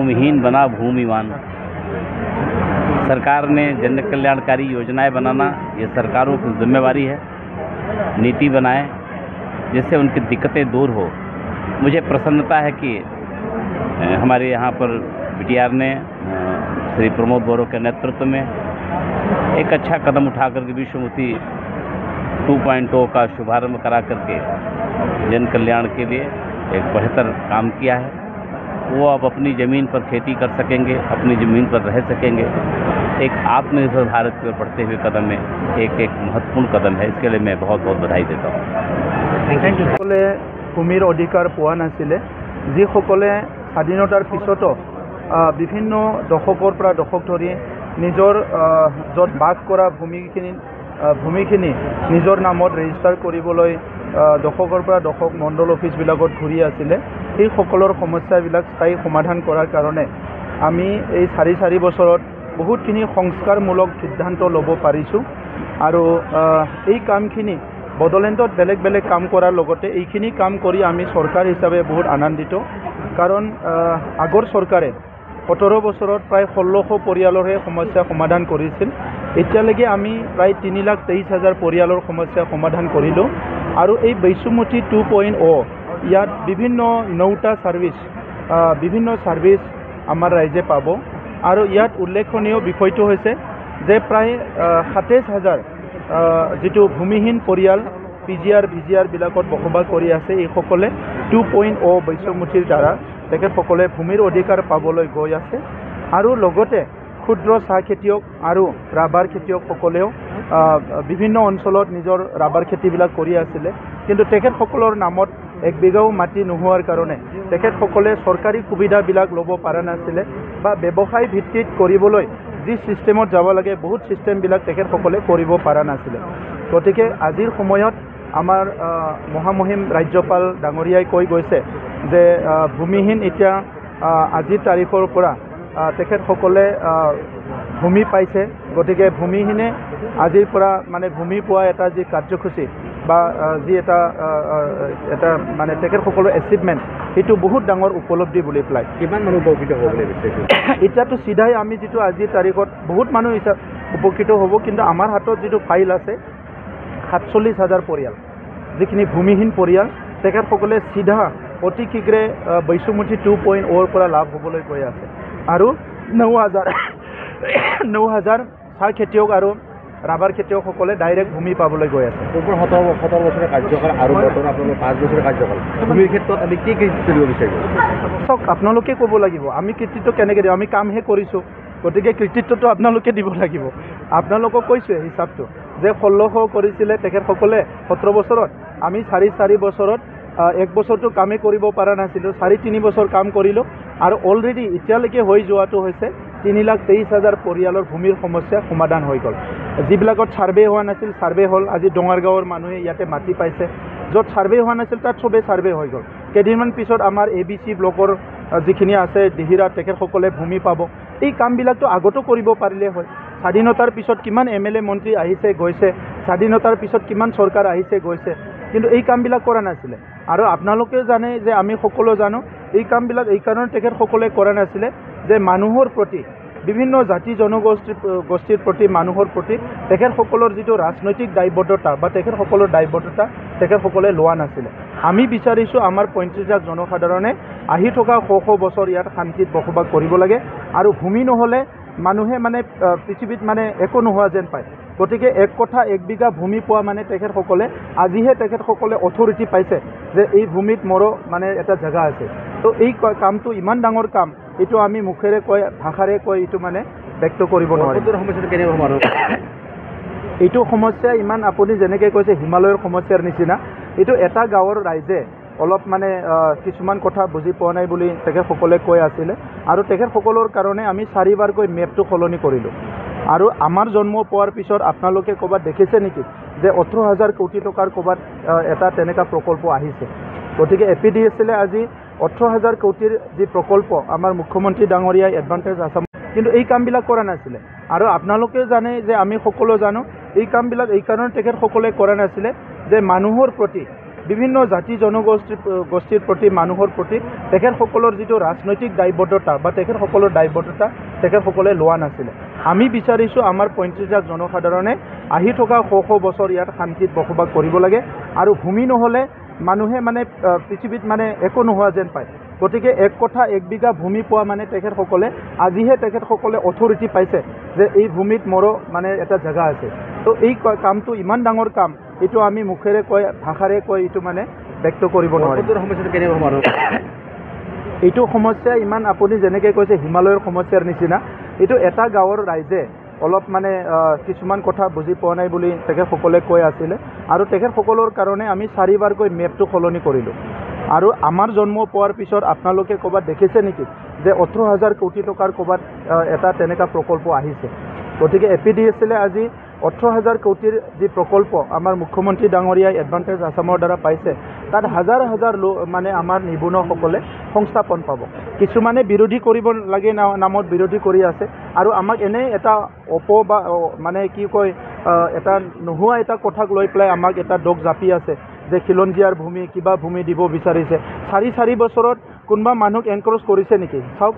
भूमिहीन बना भूमिवान। सरकार ने जन कल्याणकारी योजनाएं बनाना ये सरकारों की जिम्मेवारी है। नीति बनाए जिससे उनकी दिक्कतें दूर हो। मुझे प्रसन्नता है कि हमारे यहाँ पर बीटीआर ने श्री प्रमोद बोरो के नेतृत्व में एक अच्छा कदम उठा करके विश्वमुखी 2.0 का शुभारंभ करा करके जन कल्याण के लिए एक बेहतर काम किया है। वो अब अपनी ज़मीन पर खेती कर सकेंगे, अपनी ज़मीन पर रह सकेंगे। एक आत्मनिर्भर भारत की ओर बढ़ते हुए कदम में एक महत्वपूर्ण कदम है। इसके लिए मैं बहुत बहुत बधाई देता हूँ। Thank you. भूमिर अधिकार पोৱা নাছিলে, যিসকলে স্বাধীনতাৰ পিছতো বিভিন্ন দশকৰ পৰা দশক ধৰি নিজৰ য'ত বাস কৰা ভূমিখিনি নিজৰ নামত ৰেজিষ্টাৰ কৰিবলৈ দশকৰ পৰা দশক মণ্ডল অফিচবিলাকত ঘূৰি আছিলে। সেই সকলৰ সমস্যাবিলাক স্থায়ী সমাধান কৰাৰ কাৰণে আমি এই 4 বছৰত বহুতখিনি সংস্কাৰমূলক সিদ্ধান্ত ল'ব পাৰিছোঁ আৰু এই কামখিনি বড়োলেণ্ডত বেলেগ বেলেগ কাম কৰাৰ লগতে এইখিনি কাম কৰি আমি চৰকাৰ হিচাপে বহুত আনন্দিত। কাৰণ আগৰ চৰকাৰে 17 বছৰত প্ৰায় 1600 পৰিয়ালৰহে সমস্যা সমাধান কৰিছিল। এতিয়ালৈকে আমি প্ৰায় 3,23,000 পৰিয়ালৰ সমস্যা সমাধান কৰিলোঁ আৰু এই বৈশ্যমুঠি 2.0 ইয়াত বিভিন্ন 9টা ছাৰ্ভিচ আমাৰ ৰাইজে পাব আৰু ইয়াত উল্লেখনীয় বিষয়টো হৈছে যে প্ৰায় 27,000 যিটো ভূমিহীন পৰিয়াল PGR বিলাকত বসবাস কৰি আছে, এইসকলে 2.0 বৈশ্যমুঠিৰ দ্বাৰা তেখেতসকলে ভূমিৰ অধিকাৰ পাবলৈ গৈ আছে। আৰু লগতে ক্ষুদ্ৰ চাহ খেতিয়ক আৰু ৰাবাৰ খেতিয়কসকলেও বিভিন্ন অঞ্চলত নিজৰ ৰাবাৰ খেতিবিলাক কৰি আছিলে, কিন্তু তেখেতসকলৰ নামত 1 বিঘাও মাটি নোহোৱাৰ কাৰণে তেখেতসকলে চৰকাৰী সুবিধাবিলাক ল'ব পৰা নাছিলে বা ব্যৱসায় ভিত্তিত কৰিবলৈ যি ছিষ্টেমত যাব লাগে বহুত ছিষ্টেমবিলাক তেখেতসকলে কৰিব পৰা নাছিলে। গতিকে আজিৰ সময়ত আমাৰ মহামহিম ৰাজ্যপাল ডাঙৰীয়াই কৈ গৈছে যে ভূমিহীন এতিয়া আজিৰ তাৰিখৰ পৰা তেখেতসকলে ভূমি পাইছে। গতিকে ভূমিহীনে আজিৰ পৰা মানে ভূমি পোৱা এটা যি কাৰ্যসূচী বা যি এটা মানে তেখেতসকলৰ এচিভমেণ্ট সেইটো বহুত ডাঙৰ উপলব্ধি বুলি পেলাই। কিমান মানুহ উপকৃত হ'ব বুলি বিচাৰিছে? এতিয়াতো চিধাই আমি যিটো আজিৰ তাৰিখত বহুত মানুহ উপকৃত হ'ব, কিন্তু আমাৰ হাতত যিটো ফাইল আছে 47,000 পৰিয়াল যিখিনি ভূমিহীন পৰিয়াল তেখেতসকলে চিধা অতি শীঘ্ৰে বৈশ্যমুঠি 2.0 পৰা লাভ হ'বলৈ গৈ আছে। আৰু 9,000 চাহ খেতিয়ক আৰু ৰাবাৰ খেতিয়কসকলে ডাইৰেক্ট ভূমি পাবলৈ গৈ আছে। 17 বছৰৰ কাৰ্যকাল আৰু বৰ্তমান আপোনালোকৰ 5 বছৰৰ কাৰ্যকাল, ভূমিৰ ক্ষেত্ৰত আমি কি কৃতিত্ব দিব বিচাৰিব? চাওক, আপোনালোকে ক'ব লাগিব আমি কৃতিত্ব কেনেকৈ দিওঁ। আমি কামহে কৰিছোঁ, গতিকে কৃতিত্বটো আপোনালোকে দিব লাগিব। আপোনালোকক কৈছোঁ হিচাপটো যে 1600 কৰিছিলে তেখেতসকলে 17 বছৰত, আমি 4 বছৰত 1 বছৰটো কামেই কৰিব পৰা নাছিলোঁ, 4-3 বছৰ কাম কৰিলোঁ আৰু অলৰেডি এতিয়ালৈকে হৈ যোৱাটো হৈছে 3,23,000 পৰিয়ালৰ ভূমিৰ সমস্যা সমাধান হৈ গ'ল। যিবিলাকত ছাৰ্ভে হোৱা নাছিল ছাৰ্ভে হ'ল। আজি ডঙাৰগাঁৱৰ মানুহে ইয়াতে মাটি পাইছে, য'ত ছাৰ্ভে হোৱা নাছিল তাত চবেই ছাৰ্ভে হৈ গ'ল। কেইদিনমান পিছত আমাৰ ABC ব্লকৰ যিখিনি আছে দিহিৰাত তেখেতসকলে ভূমি পাব। এই কামবিলাকতো আগতো কৰিব পাৰিলে হয়। স্বাধীনতাৰ পিছত কিমান MLA মন্ত্ৰী আহিছে গৈছে, স্বাধীনতাৰ পিছত কিমান চৰকাৰ আহিছে গৈছে, কিন্তু এই কামবিলাক কৰা নাছিলে। আৰু আপোনালোকেও জানে যে আমি সকলো জানো এই কামবিলাক এই কাৰণে তেখেতসকলে কৰা নাছিলে যে মানুহৰ প্ৰতি বিভিন্ন জাতি জনগোষ্ঠীৰ প্ৰতি মানুহৰ প্ৰতি তেখেতসকলৰ যিটো ৰাজনৈতিক দায়বদ্ধতা বা তেখেতসকলৰ দায়বদ্ধতা তেখেতসকলে লোৱা নাছিলে। আমি বিচাৰিছোঁ আমাৰ 35 লাখ জনসাধাৰণে আহি থকা শ বছৰ ইয়াত শান্তিত বসবাস কৰিব লাগে আৰু ভূমি নহ'লে মানুহে মানে পৃথিৱীত মানে একো নোহোৱা যেন পায়। গতিকে 1 কঠা 1 বিঘা ভূমি পোৱা মানে তেখেতসকলে আজিহে তেখেতসকলে অথৰিটি পাইছে যে এই ভূমিত মোৰো মানে এটা জেগা আছে। তো এই কামটো ইমান ডাঙৰ কাম, এইটো আমি মুখেৰে কৈ ভাষাৰে কৈ এইটো মানে ব্যক্ত কৰিব নোৱাৰোঁ। সমস্যাটো কেনেকুৱা মানুহ এইটো সমস্যা ইমান আপুনি যেনেকৈ কৈছে হিমালয়ৰ সমস্যাৰ নিচিনা। এইটো এটা গাঁৱৰ ৰাইজে অলপ মানে কিছুমান কথা বুজি পোৱা নাই বুলি তেখেতসকলে কৈ আছিলে আৰু তেখেতসকলৰ কাৰণে আমি 4 বাৰকৈ মেপটো সলনি কৰিলোঁ। আৰু আমাৰ জন্ম পোৱাৰ পিছত আপোনালোকে ক'ৰবাত দেখিছে নেকি যে 18,000 কোটি টকাৰ ক'ৰবাত এটা তেনেকুৱা প্ৰকল্প আহিছে? গতিকে APDSL আজি 18,000 কোটিৰ যি প্ৰকল্প আমাৰ মুখ্যমন্ত্ৰী ডাঙৰীয়াই এডভান্টেজ আছাম, কিন্তু এই কামবিলাক কৰা নাছিলে। আৰু আপোনালোকেও জানে যে আমি সকলো জানো এই কামবিলাক এই কাৰণে তেখেতসকলে কৰা নাছিলে যে মানুহৰ প্ৰতি বিভিন্ন জাতি জনগোষ্ঠীৰ প্ৰতি মানুহৰ প্ৰতি তেখেতসকলৰ যিটো ৰাজনৈতিক দায়বদ্ধতা বা তেখেতসকলৰ দায়বদ্ধতা তেখেতসকলে লোৱা নাছিলে। আমি বিচাৰিছোঁ আমাৰ 35 লাখ জনসাধাৰণে আহি থকা শ বছৰ ইয়াত শান্তিত বসবাস কৰিব লাগে আৰু ভূমি নহ'লে মানুহে মানে পৃথিৱীত মানে একো নোহোৱা যেন পায়। গতিকে 1 কঠা 1 বিঘা ভূমি পোৱা মানে তেখেতসকলে আজিহে তেখেতসকলে অথৰিটি পাইছে যে এই ভূমিত মোৰো মানে এটা জেগা আছে। তো এই কামটো ইমান ডাঙৰ কাম, এইটো আমি মুখেৰে কয় ভাষাৰে কয় এইটো মানে ব্যক্ত কৰিব নোৱাৰি। সমস্যাটো কেনেকুৱা বাৰু? এইটো সমস্যা ইমান আপুনি যেনেকৈ কৈছে হিমালয়ৰ সমস্যাৰ নিচিনা। এইটো এটা গাঁৱৰ ৰাইজে অলপ মানে কিছুমান কথা বুজি পোৱা নাই বুলি তেখেতসকলে কৈ আছিলে আৰু তেখেতসকলৰ কাৰণে আমি 4 বাৰকৈ মেপটো সলনি কৰিলোঁ। আৰু আমাৰ জন্ম পোৱাৰ পিছত আপোনালোকে ক'ৰবাত দেখিছে নেকি যে 18,000 কোটি টকাৰ ক'ৰবাত এটা তেনেকুৱা প্ৰকল্প আহিছে? গতিকে APDSL আজি 18,000 কোটিৰ যি প্ৰকল্প আমাৰ মুখ্যমন্ত্ৰী ডাঙৰীয়াই এডভান্টেজ আছামৰ দ্বাৰা পাইছে, তাত হাজাৰ হাজাৰ মানে আমাৰ নিবনুৱাসকলে সংস্থাপন পাব। কিছুমানে বিৰোধী কৰিব লাগে নামত বিৰোধী কৰি আছে আৰু আমাক এনেই এটা বা মানে কি কয় এটা নোহোৱা এটা কথাক লৈ পেলাই আমাক এটা দোষ জাপি আছে যে খিলঞ্জীয়াৰ ভূমি কিবা ভূমি দিব বিচাৰিছে। 4 বছৰত কোনোবা মানুহক এনক্ৰ'চ কৰিছে নেকি? চাওক,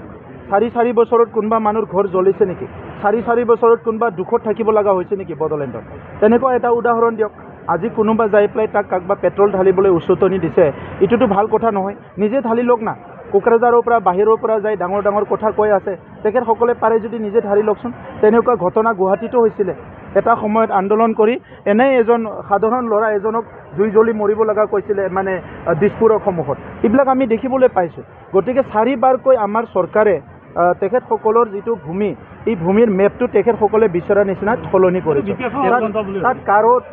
4 বছৰত কোনোবা মানুহৰ ঘৰ জ্বলিছে নেকি? 4 বছৰত কোনোবা দুখত থাকিব লগা হৈছে নেকি বড়োলেণ্ডত? তেনেকুৱা এটা উদাহৰণ দিয়ক। আজি কোনোবা যাই পেলাই তাক কাকবা পেট্ৰল ঢালিবলৈ উচতনি দিছে, এইটোতো ভাল কথা নহয়। নিজে ঢালি লওক না। কোকৰাঝাৰৰ পৰা বাহিৰৰ পৰা যাই ডাঙৰ ডাঙৰ কথা কৈ আছে, তেখেতসকলে পাৰে যদি নিজে ঢালি লওকচোন। তেনেকুৱা ঘটনা গুৱাহাটীতো হৈছিলে। এটা সময়ত আন্দোলন কৰি এনেই এজন সাধাৰণ ল'ৰা এজনক জুই জ্বলি মৰিব লগা কৈছিলে মানে দিছপুৰৰ সন্মুখত। এইবিলাক আমি দেখিবলৈ পাইছোঁ। গতিকে 4 বাৰকৈ আমাৰ চৰকাৰে তেখেতসকলৰ যিটো ভূমি, এই ভূমিৰ মেপটো তেখেতসকলে বিচৰা নিচিনা সলনি কৰিছে। তাত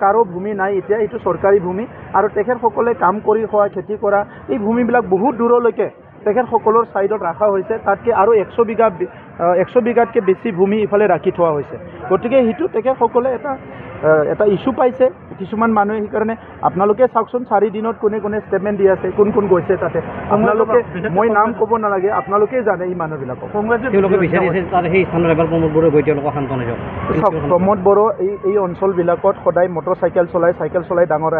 কাৰো ভূমি নাই এতিয়া, এইটো চৰকাৰী ভূমি আৰু তেখেতসকলে কাম কৰি খোৱা খেতি কৰা এই ভূমিবিলাক বহুত দূৰলৈকে তেখেতসকলৰ ছাইডত ৰখা হৈছে। তাতকৈ আৰু 100 বিঘাতকৈ বেছি ভূমি ইফালে ৰাখি থোৱা হৈছে। গতিকে সেইটো তেখেতসকলে এটা ইছ্যু পাইছে কিছুমান মানুহে। সেইকাৰণে আপোনালোকে চাওকচোন 4 দিনত কোনে কোনে ষ্টেটমেণ্ট দি আছে, কোন কোন গৈছে তাতে। আপোনালোকে মই নাম ক'ব নালাগে, আপোনালোকেই জানে এই মানুহবিলাকক। প্ৰমোদ বড়ো এই অঞ্চলবিলাকত সদায় মটৰচাইকেল চলাই ডাঙৰ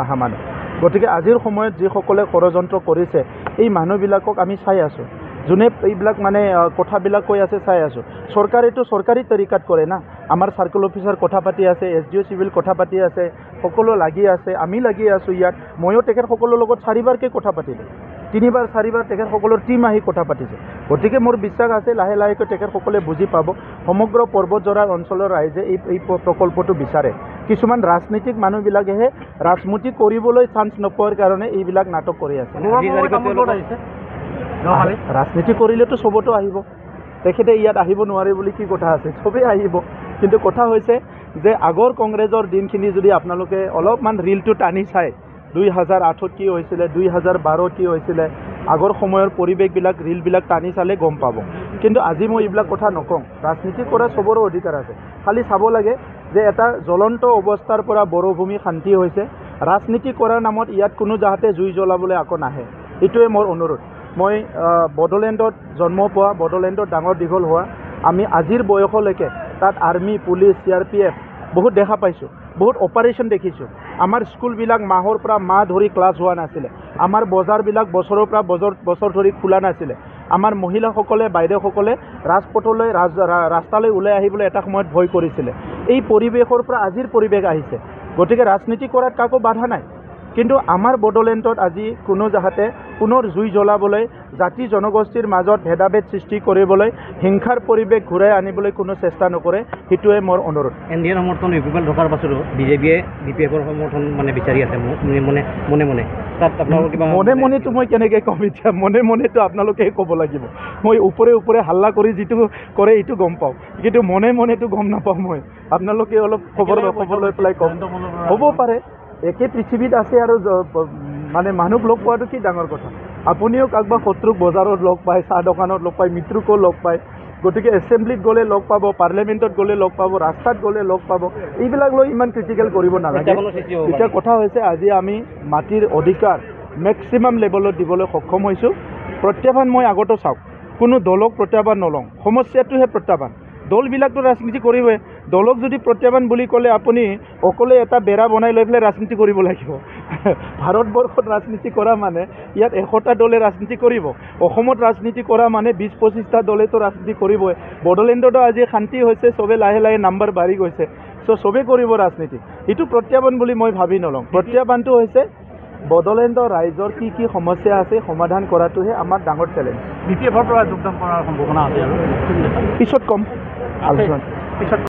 অহা মানুহ। গতিকে আজিৰ সময়ত যিসকলে ষড়যন্ত্ৰ কৰিছে এই মানুহবিলাকক আমি চাই আছোঁ। যোনে এইবিলাক মানে কথাবিলাক কৈ আছে চাই আছোঁ। চৰকাৰেতো চৰকাৰী তৰিকাত কৰে না। আমাৰ চাৰ্কল অফিচাৰ কথা পাতি আছে, SDO চিভিল কথা পাতি আছে, সকলো লাগি আছে, আমি লাগি আছোঁ ইয়াত। ময়ো তেখেতসকলৰ লগত 4 বাৰকৈ কথা পাতিলোঁ। 3 বাৰ 4 বাৰ তেখেতসকলৰ টীম আহি কথা পাতিছে। গতিকে মোৰ বিশ্বাস আছে লাহে লাহেকৈ তেখেতসকলে বুজি পাব। সমগ্ৰ পৰ্বতজোৰা অঞ্চলৰ ৰাইজে এই প্ৰকল্পটো বিচাৰে। কিছুমান ৰাজনীতিক মানুহবিলাকেহে ৰাজনীতি কৰিবলৈ চান্স নোপোৱাৰ কাৰণে এইবিলাক নাটক কৰি আছে। ৰাজনীতি কৰিলেতো চবতো আহিব। তেখেতে ইয়াত আহিব নোৱাৰে বুলি কি কথা আছে? চবেই আহিব। কিন্তু কথা হৈছে যে আগৰ কংগ্ৰেছৰ দিনখিনি যদি আপোনালোকে অলপমান ৰিলটো টানি চায়, 2008 কি হৈছিলে, 2012 কি হৈছিলে, আগৰ সময়ৰ পৰিৱেশবিলাক ৰিলবিলাক টানি চালে গম পাব। কিন্তু আজি মই এইবিলাক কথা নকওঁ। ৰাজনীতি কৰা চবৰো অধিকাৰ আছে। খালি চাব লাগে যে এটা জ্বলন্ত অৱস্থাৰ পৰা বড়োভূমি শান্তি হৈছে। ৰাজনীতি কৰাৰ নামত ইয়াত কোনো যাতে জুই জ্বলাবলৈ আকৌ নাহে, এইটোৱে মোৰ অনুৰোধ। মই বড়োলেণ্ডত জন্ম পোৱা, বড়োলেণ্ডত ডাঙৰ দীঘল হোৱা, আমি আজিৰ বয়সলৈকে তাত আৰ্মি, পুলিচ, CRPF বহুত দেখা পাইছোঁ, বহুত অপাৰেশ্যন দেখিছোঁ। আমাৰ স্কুলবিলাক মাহৰ পৰা মাহ ধৰি ক্লাছ হোৱা নাছিলে। আমাৰ বজাৰবিলাক বছৰৰ পৰা বছৰ ধৰি খোলা নাছিলে। আমাৰ মহিলাসকলে বাইদেউসকলে ৰাজপথলৈ ৰাস্তালৈ ওলাই আহিবলৈ এটা সময়ত ভয় কৰিছিলে। এই পৰিৱেশৰ পৰা আজিৰ পৰিৱেশ আহিছে। গতিকে ৰাজনীতি কৰাত কাকো বাধা নাই। কিন্তু আমাৰ বড়োলেণ্ডত আজি কোনো যাতে পুনৰ জুই জ্বলাবলৈ, জাতি জনগোষ্ঠীৰ মাজত ভেদাভেদ সৃষ্টি কৰিবলৈ, হিংসাৰ পৰিৱেশ ঘূৰাই আনিবলৈ কোনো চেষ্টা নকৰে, সেইটোৱে মোৰ অনুৰোধ। NDA সমৰ্থন ইউপিএল থকাৰ পাছতো বিজেপিয়ে BPFৰ সমৰ্থন মানে বিচাৰি আছে মনে মনে। তাত আপোনালোকে কিবা মনেতো মই কেনেকৈ ক'ম এতিয়া? মনেতো আপোনালোকেহে ক'ব লাগিব। মই ওপৰে হাল্লা কৰি যিটো কৰে এইটো গম পাওঁ, কিন্তু মনেতো গম নাপাওঁ মই। আপোনালোকে অলপ খবৰ লৈ পেলাই কম। হ'ব পাৰে একে পৃথিৱীত আছে আৰু মানে মানুহক লগ পোৱাটো কি ডাঙৰ কথা? আপুনিও কাৰোবা শত্ৰুক বজাৰত লগ পায়, চাহ দোকানত লগ পায়, মিত্ৰকো লগ পায়। গতিকে এছেম্বলিত গ'লে লগ পাব, পাৰ্লিয়ামেণ্টত গ'লে লগ পাব, ৰাস্তাত গ'লে লগ পাব। এইবিলাক লৈ ইমান ক্ৰিটিকেল কৰিব নালাগে। এতিয়া কথা হৈছে আজি আমি মাটিৰ অধিকাৰ মেক্সিমাম লেভেলত দিবলৈ সক্ষম হৈছোঁ। প্ৰত্যাহ্বান মই আগতো চাওক, কোনো দলক প্ৰত্যাহ্বান নলওঁ, সমস্যাটোহে প্ৰত্যাহ্বান। দলবিলাকতো ৰাজনীতি কৰিবই। দলক যদি প্ৰত্যাহ্বান বুলি ক'লে আপুনি অকলে এটা বেৰা বনাই লৈ পেলাই ৰাজনীতি কৰিব লাগিব ভাৰতবৰ্ষত ৰাজনীতি কৰা মানে ইয়াত 100টা দলে ৰাজনীতি কৰিব অসমত ৰাজনীতি কৰা মানে 20-25টা দলেতো ৰাজনীতি কৰিবই বড়োলেণ্ডতো আজি শান্তি হৈছে চবে লাহে লাহে নাম্বাৰ বাঢ়ি গৈছে চ' চবে কৰিব ৰাজনীতি এইটো প্ৰত্যাহ্বান বুলি মই ভাবি নলওঁ প্ৰত্যাহ্বানটো হৈছে বড়োলেণ্ডৰ ৰাইজৰ কি কি সমস্যা আছে সমাধান কৰাটোহে আমাৰ ডাঙৰ চেলেঞ্জ BPF-ৰ পৰা যোগদান কৰাৰ সম্ভাৱনা আছে আৰু পিছত কম আলোচনা পিছত